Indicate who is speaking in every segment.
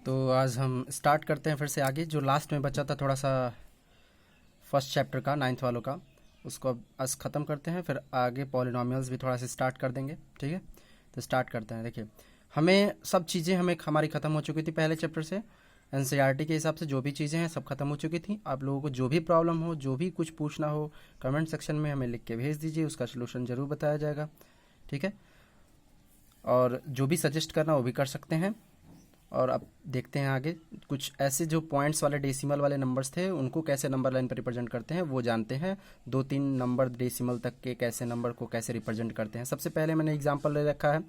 Speaker 1: तो आज हम स्टार्ट करते हैं फिर से आगे। जो लास्ट में बचा था थोड़ा सा फर्स्ट चैप्टर का, नाइन्थ वालों का, उसको अब आज ख़त्म करते हैं। फिर आगे पॉलिनॉमियल्स भी थोड़ा सा स्टार्ट कर देंगे, ठीक है। तो स्टार्ट करते हैं। देखिए, हमें सब चीज़ें हमारी ख़त्म हो चुकी थी पहले चैप्टर से। एनसीईआरटी के हिसाब से जो भी चीज़ें हैं सब खत्म हो चुकी थी। आप लोगों को जो भी प्रॉब्लम हो, जो भी कुछ पूछना हो, कमेंट सेक्शन में हमें लिख के भेज दीजिए, उसका सलूशन ज़रूर बताया जाएगा, ठीक है। और जो भी सजेस्ट करना वो भी कर सकते हैं। और अब देखते हैं आगे, कुछ ऐसे जो पॉइंट्स वाले डेसिमल वाले नंबर्स थे उनको कैसे नंबर लाइन पर रिप्रेजेंट करते हैं वो जानते हैं। 2-3 नंबर डेसिमल तक के कैसे नंबर को कैसे रिप्रेजेंट करते हैं। सबसे पहले मैंने एग्जांपल ले रखा है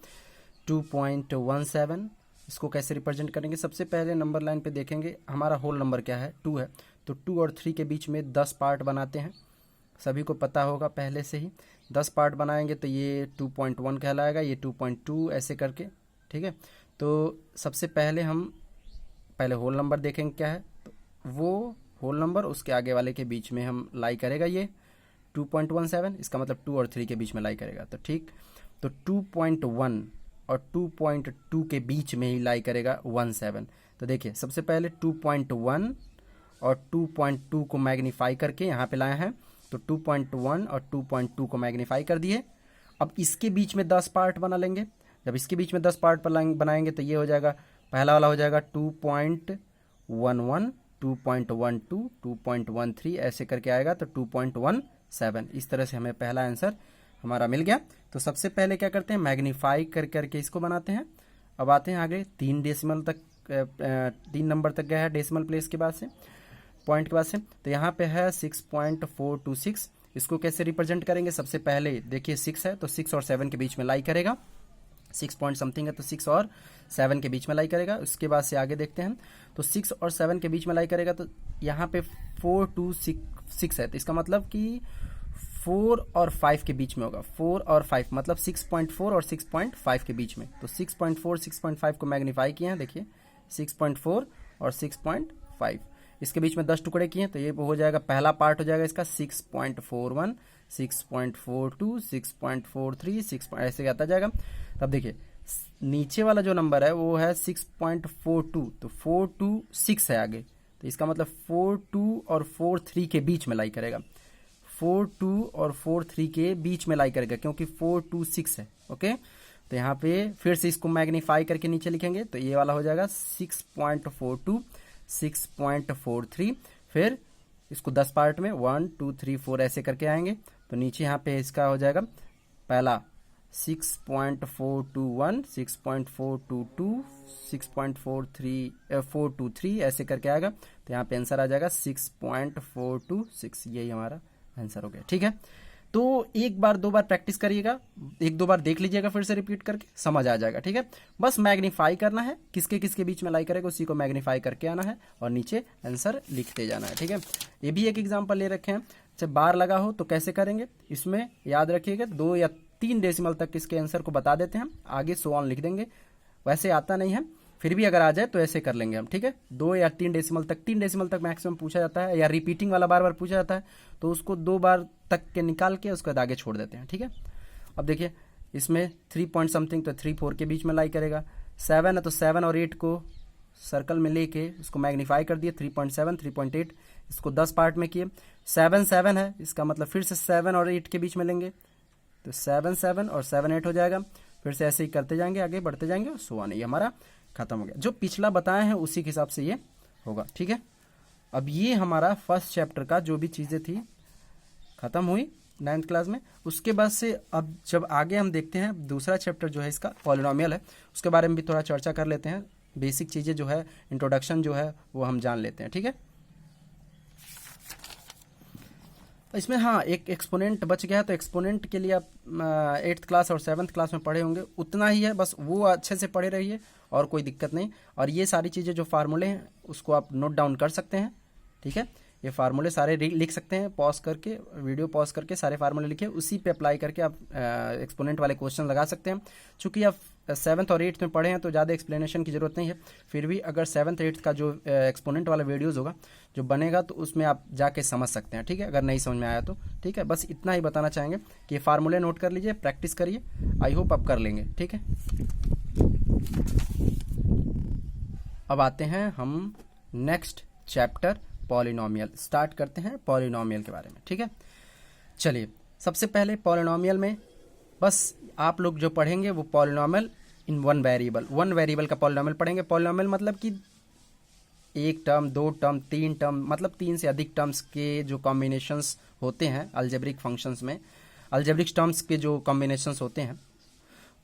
Speaker 1: 2.17। इसको कैसे रिप्रेजेंट करेंगे? सबसे पहले नंबर लाइन पे देखेंगे हमारा होल नंबर क्या है, 2 है। तो 2 और 3 के बीच में 10 पार्ट बनाते हैं, सभी को पता होगा पहले से ही। 10 पार्ट बनाएंगे तो ये 2.1 कहलाएगा, ये 2.2 ऐसे करके, ठीक है। तो सबसे पहले हम पहले होल नंबर देखेंगे क्या है, तो वो होल नंबर उसके आगे वाले के बीच में हम लाई करेगा ये 2.17। इसका मतलब 2 और 3 के बीच में लाई करेगा, तो ठीक। तो 2.1 और 2.2 के बीच में ही लाई करेगा 17। तो देखिए, सबसे पहले 2.1 और 2.2 को मैग्नीफाई करके यहाँ पे लाए हैं। तो 2.1 और 2.2 को मैग्नीफाई कर दिए। अब इसके बीच में 10 पार्ट बना लेंगे। जब इसके बीच में 10 पार्ट बनाएंगे तो ये हो जाएगा, पहला वाला हो जाएगा 2.11, 2.12, 2.13 ऐसे करके आएगा, तो 2.17। इस तरह से हमें पहला आंसर हमारा मिल गया। तो सबसे पहले क्या करते हैं, मैग्नीफाई कर करके इसको बनाते हैं। अब आते हैं आगे, 3 डेसिमल तक, 3 नंबर तक गया है डेसिमल प्लेस के बाद से, पॉइंट के बाद से। तो यहाँ पे है 6.426। इसको कैसे रिप्रेजेंट करेंगे? सबसे पहले देखिए 6 है तो 6 और 7 के बीच में लाई करेगा। 6 पॉइंट समथिंग है तो 6 और 7 के बीच में लाई करेगा। उसके बाद से आगे देखते हैं, तो 6 और 7 के बीच में लाई करेगा। तो यहाँ पे 4 2 6 है, तो इसका मतलब कि 4 और 5 के बीच में होगा। 4 और 5 मतलब 6.4 और 6.5 के बीच में। तो 6.4 6.5 को मैग्नीफाई किए हैं, देखिए 6.4 और 6.5, इसके बीच में 10 टुकड़े किए हैं। तो ये हो जाएगा, पहला पार्ट हो जाएगा इसका 6.41, 6.42, 6.43, 6 ऐसे आता जाएगा। तब देखिए नीचे वाला जो नंबर है वो है 6.42, तो 426 है आगे। तो इसका मतलब 42 और 43 के बीच में लाई करेगा। 42 और 43 के बीच में लाई करेगा, क्योंकि 426 है, ओके। तो यहाँ पे फिर से इसको मैग्नीफाई करके नीचे लिखेंगे, तो ये वाला हो जाएगा 6.42, 6.43। फिर इसको 10 पार्ट में 1 2 3 4 ऐसे करके आएंगे। तो नीचे यहाँ पे इसका हो जाएगा, पहला 6.421, 6.422, 6.423 ऐसे करके आएगा। तो यहाँ पे आंसर आ जाएगा 6.426। यही हमारा आंसर हो गया, ठीक है। तो एक बार 2 बार प्रैक्टिस करिएगा, 1-2 बार देख लीजिएगा, फिर से रिपीट करके समझ आ जाएगा, ठीक है। बस मैग्नीफाई करना है, किसके किसके बीच में लाई करेगा उसी को मैग्नीफाई करके आना है और नीचे आंसर लिखते जाना है, ठीक है। ये भी एक एग्जांपल ले रखे हैं। जब बार लगा हो तो कैसे करेंगे, इसमें याद रखिएगा 2 या 3 डेसिमल तक इसके आंसर को बता देते हैं, आगे सो ऑन लिख देंगे। वैसे आता नहीं है, फिर भी अगर आ जाए तो ऐसे कर लेंगे हम, ठीक है। 2 या 3 डेसिमल तक, 3 डेसिमल तक मैक्सिमम पूछा जाता है, या रिपीटिंग वाला बार बार पूछा जाता है, तो उसको 2 बार तक के निकाल के उसके बाद आगे छोड़ देते हैं, ठीक है। अब देखिए इसमें 3 पॉइंट समथिंग, तो 3 4 के बीच में लाई करेगा। 7 है तो 7 और 8 को सर्कल में लेके उसको मैग्नीफाई कर दिए, 3.7 3.8, इसको 10 पार्ट में किए। 7 7 है, इसका मतलब फिर से 7 और 8 के बीच में लेंगे, तो 7 7 और 7 8 हो जाएगा। फिर से ऐसे ही करते जाएंगे, आगे बढ़ते जाएंगे, और सो ऑन। ये हमारा खत्म हो गया। जो पिछला बताए हैं उसी के हिसाब से ये होगा, ठीक है। अब ये हमारा फर्स्ट चैप्टर का जो भी चीज़ें थी खत्म हुई 9th क्लास में। उसके बाद से अब जब आगे हम देखते हैं दूसरा चैप्टर जो है इसका पॉलिनॉमियल है, उसके बारे में भी थोड़ा चर्चा कर लेते हैं। बेसिक चीज़ें जो है, इंट्रोडक्शन जो है वो हम जान लेते हैं, ठीक है। इसमें हाँ एक एक्सपोनेंट बच गया है, तो एक्सपोनेंट के लिए आप 8th क्लास और 7th क्लास में पढ़े होंगे, उतना ही है, बस वो अच्छे से पढ़े रहिए और कोई दिक्कत नहीं। और ये सारी चीज़ें जो फार्मूले हैं उसको आप नोट डाउन कर सकते हैं, ठीक है। ये फार्मूले सारे लिख सकते हैं, पॉज करके, वीडियो पॉज करके सारे फार्मूले लिखे, उसी पे अप्लाई करके आप एक्सपोनेंट वाले क्वेश्चन लगा सकते हैं। चूँकि आप 7th और 8th में पढ़े हैं तो ज़्यादा एक्सप्लेनेशन की ज़रूरत नहीं है। फिर भी अगर 7th 8th का जो एक्सपोनेंट वाला वीडियोज़ होगा जो बनेगा तो उसमें आप जाके समझ सकते हैं, ठीक है, अगर नहीं समझ में आया तो, ठीक है। बस इतना ही बताना चाहेंगे कि फार्मूले नोट कर लीजिए, प्रैक्टिस करिए, आई होप आप कर लेंगे, ठीक है। अब आते हैं हम नेक्स्ट चैप्टर पॉलिनोमियल, स्टार्ट करते हैं पॉलिनोमियल के बारे में, ठीक है। चलिए, सबसे पहले पॉलिनोमियल में बस आप लोग जो पढ़ेंगे वो पॉलिनोमियल इन वन वेरिएबल का पॉलिनोमियल पढ़ेंगे। पॉलिनोमियल मतलब कि एक टर्म, दो टर्म, तीन टर्म, मतलब तीन से अधिक टर्म्स के जो कॉम्बिनेशंस होते हैं अलजेब्रिक फंक्शंस में, अलजेब्रिक टर्म्स के जो कॉम्बिनेशंस होते हैं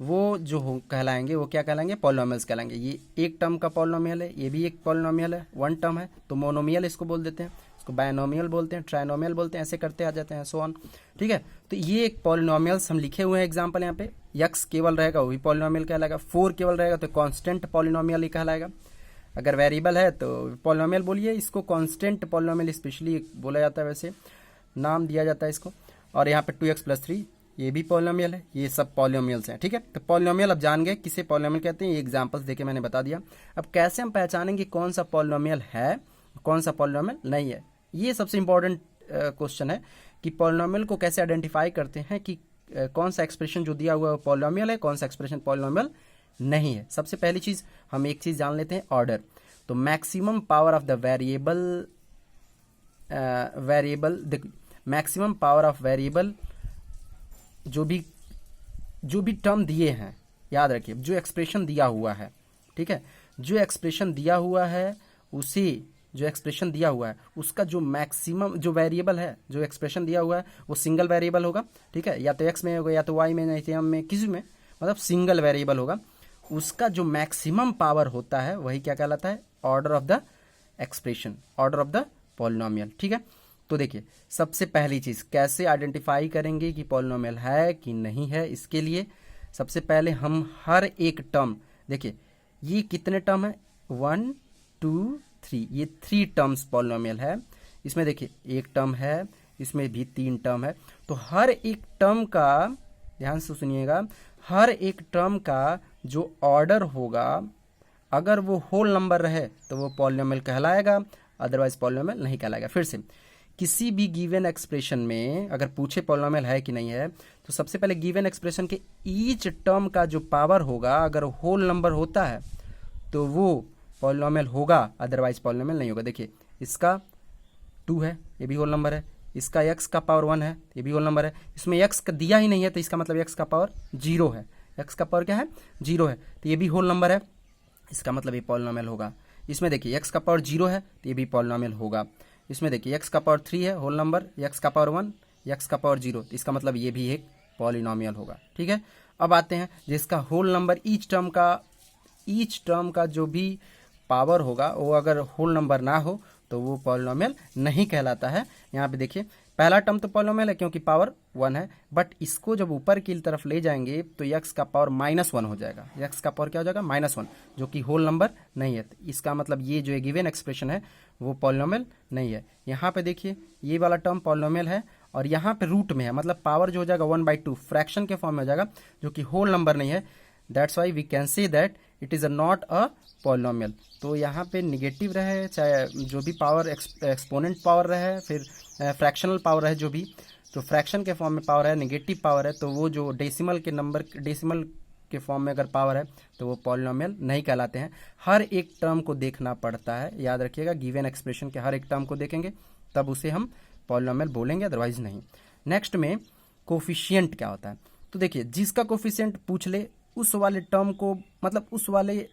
Speaker 1: वो जो कहलाएंगे, वो क्या कहलाएंगे, पॉलिनोमियल्स कहलाएंगे। ये एक टर्म का पॉलिनोमियल है, ये भी एक पॉलिनोमियल है, वन टर्म है तो मोनोमियल इसको बोल देते हैं, इसको बायनोमियल बोलते हैं, ट्राइनोमियल बोलते हैं, ऐसे करते आ जाते हैं, सो ऑन, ठीक है। तो ये एक पॉलिनोमियल्स हम लिखे हुए हैं एग्जाम्पल यहाँ पे। यक्स केवल रहेगा वो भी पॉलिनोमियल कहलाएगा, 4 केवल रहेगा तो कांस्टेंट पॉलिनोमियल ही कहलाएगा। अगर वेरिएबल है तो पॉलिनोमियल बोलिए, इसको कांस्टेंट पॉलिनोमियल स्पेशली बोला जाता है, वैसे नाम दिया जाता है इसको। और यहाँ पे 2x + 3 ये भी पॉलिनोमियल है, ये सब पॉलिनोमियल्स हैं, ठीक है। तो पॉलिनोमियल अब जान गए किसे पॉलिनोमियल कहते हैं, ये एग्जांपल्स देके मैंने बता दिया। अब कैसे हम पहचानेंगे कौन सा पॉलिनोमियल है कौन सा पॉलिनोमियल नहीं है, ये सबसे इंपॉर्टेंट क्वेश्चन है कि पॉलिनोमियल को कैसे आइडेंटिफाई करते हैं कि कौन सा एक्सप्रेशन जो दिया हुआ है पॉलिनोमियल है, कौन सा एक्सप्रेशन पॉलिनोमियल नहीं है। सबसे पहली चीज हम एक चीज जान लेते हैं, ऑर्डर। तो maximum power of the variable maximum power of variable जो भी टर्म दिए हैं, याद रखिए जो एक्सप्रेशन दिया हुआ है, ठीक है, जो एक्सप्रेशन दिया हुआ है उसका जो मैक्सिमम जो वेरिएबल है, जो एक्सप्रेशन दिया हुआ है वो सिंगल वेरिएबल होगा, ठीक है, या तो एक्स में होगा या तो वाई में, नहीं तो एम में, किसी में, मतलब सिंगल वेरिएबल होगा। उसका जो मैक्सिमम पावर होता है वही क्या कहलाता है, order of the expression, order of the polynomial, ठीक है। तो देखिए, सबसे पहली चीज कैसे आइडेंटिफाई करेंगे कि पॉलिनोमियल है कि नहीं है, इसके लिए सबसे पहले हम हर एक टर्म, देखिए ये कितने टर्म है, 1 2 3, ये 3 टर्म्स पॉलिनोमियल है। इसमें देखिए एक टर्म है, इसमें भी 3 टर्म है, तो हर एक टर्म का, ध्यान से सुनिएगा, हर एक टर्म का जो ऑर्डर होगा अगर वो होल नंबर रहे तो वो पॉलिनोमियल कहलाएगा, अदरवाइज पॉलिनोमियल नहीं कहलाएगा। फिर से, किसी भी गिवन एक्सप्रेशन में अगर पूछे पॉलिनोमियल है कि नहीं है, तो सबसे पहले गिवन एक्सप्रेशन के ईच टर्म का जो पावर होगा अगर होल नंबर होता है तो वो पॉलिनोमियल होगा, अदरवाइज पॉलिनोमियल नहीं होगा। देखिए इसका 2 है, ये भी होल नंबर है, इसका x का पावर 1 है, ये भी होल नंबर है, इसमें x का दिया ही नहीं है तो इसका मतलब x का पावर 0 है, x का पावर क्या है, 0 है, तो ये भी होल नंबर है, इसका मतलब ये पॉलिनोमियल होगा। इसमें देखिए x का पावर 0 है तो ये भी पॉलिनोमियल होगा। इसमें देखिए x का पावर 3 है, होल नंबर, x का पावर 1, x का पावर 0, तो इसका मतलब ये भी एक पॉलिनोमियल होगा, ठीक है। अब आते हैं जिसका होल नंबर, ईच टर्म का जो भी पावर होगा वो अगर होल नंबर ना हो तो वो पॉलिनोमियल नहीं कहलाता है। यहाँ पे देखिए पहला टर्म तो पॉलिनोमियल है क्योंकि पावर 1 है, बट इसको जब ऊपर की तरफ ले जाएंगे तो x का पावर -1 हो जाएगा, x का पावर क्या हो जाएगा, -1, जो कि होल नंबर नहीं है। इसका मतलब ये जो गिवन एक्सप्रेशन है वो पॉलिनोमियल नहीं है। यहाँ पे देखिए ये वाला टर्म पॉलिनोमियल है और यहाँ पे रूट में है, मतलब पावर जो हो जाएगा 1/2 फ्रैक्शन के फॉर्म में हो जाएगा, जो कि होल नंबर नहीं है। That's why we can say that it is not a polynomial. तो यहाँ पे निगेटिव रहे, चाहे जो भी पावर एक्सपोनेंट पावर रहे, फिर फ्रैक्शनल पावर है जो भी, तो फ्रैक्शन के फॉर्म में पावर है, नेगेटिव पावर है, तो वो जो डेसिमल के फॉर्म में अगर पावर है तो वो पॉलिनोमियल नहीं कहलाते हैं। हर एक टर्म को देखना पड़ता है, याद रखिएगा, गिवन एक्सप्रेशन के हर एक टर्म को देखेंगे तब उसे हम पॉलिनोमियल बोलेंगे, अदरवाइज नहीं। नेक्स्ट में कोफिशिएंट क्या होता है, तो देखिए जिसका कोफिशिएंट पूछ ले उस वाले टर्म को, मतलब उस वाले,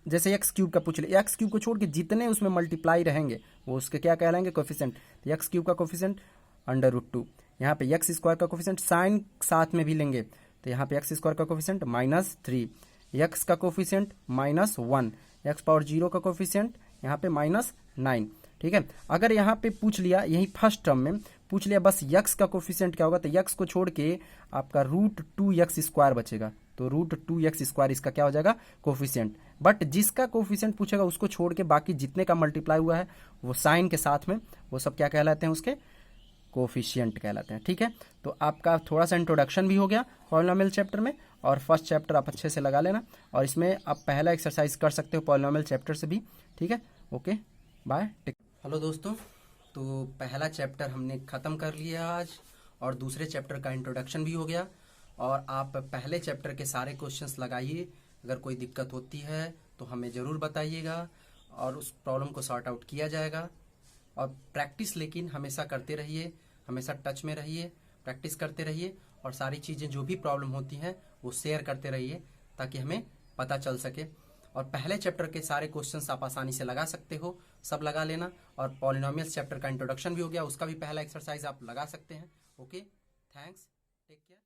Speaker 1: जैसे x³ का पूछ ले, x³ को छोड़ के जितने उसमें मल्टीप्लाई रहेंगे वो उसके क्या कहलाएंगे, कोफिशिएंट। तो x³ का कोफिशिएंट √2, यहाँ पे x² का कोफिशिएंट साइन साथ में भी लेंगे तो यहाँ पे x² का कोफिशिएंट -3, x का कोफिशिएंट -1, x पावर 0 का कोफिशिएंट यहाँ पे -9, ठीक है। अगर यहाँ पे पूछ लिया, यही फर्स्ट टर्म में पूछ लिया बस x का कोफिशिएंट क्या होगा, तो x को छोड़ के आपका √2x² बचेगा, तो √2x² इसका क्या हो जाएगा, कोफिशिएंट। बट जिसका कोफिशिएंट पूछेगा उसको छोड़ के बाकी जितने का मल्टीप्लाई हुआ है वो साइन के साथ में, वो सब क्या कहलाते हैं, उसके कोफिशिएंट कहलाते हैं, ठीक है। तो आपका थोड़ा सा इंट्रोडक्शन भी हो गया पॉलिनोमियल चैप्टर में, और फर्स्ट चैप्टर आप अच्छे से लगा लेना, और इसमें आप पहला एक्सरसाइज कर सकते हो पॉलिनोमियल चैप्टर से भी, ठीक है। Okay, bye. हेलो दोस्तों, तो पहला चैप्टर हमने ख़त्म कर लिया आज, और दूसरे चैप्टर का इंट्रोडक्शन भी हो गया, और आप पहले चैप्टर के सारे क्वेश्चंस लगाइए। अगर कोई दिक्कत होती है तो हमें ज़रूर बताइएगा और उस प्रॉब्लम को सॉर्ट आउट किया जाएगा। और प्रैक्टिस लेकिन हमेशा करते रहिए, हमेशा टच में रहिए, प्रैक्टिस करते रहिए और सारी चीज़ें जो भी प्रॉब्लम होती हैं वो शेयर करते रहिए ताकि हमें पता चल सके। और पहले चैप्टर के सारे क्वेश्चंस आप आसानी से लगा सकते हो, सब लगा लेना। और पॉलिनोमियल्स चैप्टर का इंट्रोडक्शन भी हो गया, उसका भी पहला एक्सरसाइज आप लगा सकते हैं। Okay, thanks, take care.